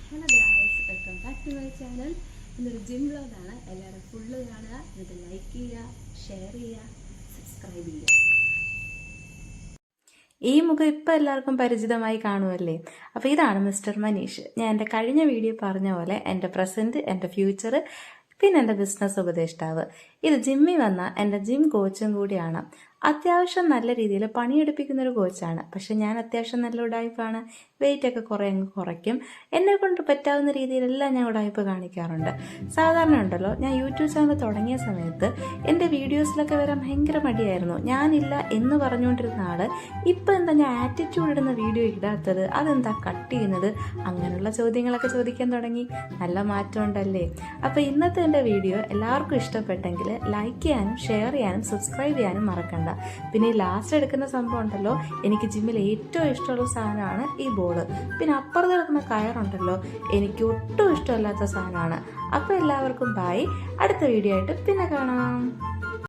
Hello guys, welcome back to my channel. ഇന്നൊരു gym വ്ലോഗാണ്. എല്ലാവരും ഫുള്ള് കാണുക, എന്നിട്ട് ലൈക്ക് ചെയ്യുക, ഷെയർ ചെയ്യുക, സബ്സ്ക്രൈബ് ചെയ്യുക. ഈ മുഖം ഇപ്പം എല്ലാവർക്കും പരിചിതമായി കാണുമല്ലേ? അപ്പോൾ ഇതാണ് മിസ്റ്റർ മനീഷ്. ഞാൻ എൻ്റെ കഴിഞ്ഞ വീഡിയോ പറഞ്ഞ പോലെ എൻ്റെ പ്രസൻറ്റ്, എൻ്റെ ഫ്യൂച്ചർ, പിന്നെ എൻ്റെ ബിസിനസ് ഉപദേഷ്ടാവ്. ഇത് ജിമ്മിൽ വന്ന എൻ്റെ ജിം കോച്ചും കൂടിയാണ്. അത്യാവശ്യം നല്ല രീതിയിൽ പണിയെടുപ്പിക്കുന്നൊരു കോച്ചാണ്. പക്ഷെ ഞാൻ അത്യാവശ്യം നല്ല ഉടായ്പാണ്. വെയിറ്റൊക്കെ കുറേ അങ്ങ് കുറയ്ക്കും. എന്നെ കൊണ്ട് പറ്റാവുന്ന രീതിയിലെല്ലാം ഞാൻ ഉടായ്പ കാണിക്കാറുണ്ട്. സാധാരണ ഉണ്ടല്ലോ, ഞാൻ യൂട്യൂബ് ചാനൽ തുടങ്ങിയ സമയത്ത് എൻ്റെ വീഡിയോസിലൊക്കെ വരാൻ ഭയങ്കര മടിയായിരുന്നു. ഞാനില്ല എന്ന് പറഞ്ഞുകൊണ്ടിരുന്ന ആൾ ഇപ്പം എന്താ ഞാൻ ആറ്റിറ്റ്യൂഡ് ഇടുന്ന വീഡിയോ ഇടാത്തത്, അതെന്താ കട്ട് ചെയ്യുന്നത്, അങ്ങനെയുള്ള ചോദ്യങ്ങളൊക്കെ ചോദിക്കാൻ തുടങ്ങി. നല്ല മാറ്റമുണ്ടല്ലേ? അപ്പോൾ ഇന്നത്തെ എൻ്റെ വീഡിയോ എല്ലാവർക്കും ഇഷ്ടപ്പെട്ടെങ്കിൽ ലൈക്ക് ചെയ്യാനും ഷെയർ ചെയ്യാനും സബ്സ്ക്രൈബ് ചെയ്യാനും മറക്കണ്ട. പിന്നെ ഈ ലാസ്റ്റ് എടുക്കുന്ന സംഭവം ഉണ്ടല്ലോ, എനിക്ക് ജിമ്മിൽ ഏറ്റവും ഇഷ്ടമുള്ള സാധനമാണ് ഈ ബോള്. പിന്നെ അപ്പുറത്ത് കിടക്കുന്ന കയറുണ്ടല്ലോ, എനിക്ക് ഒട്ടും ഇഷ്ടമല്ലാത്ത സാധനമാണ്. അപ്പോൾ എല്ലാവർക്കും ബൈ. അടുത്ത വീഡിയോ ആയിട്ട് പിന്നെ കാണാം.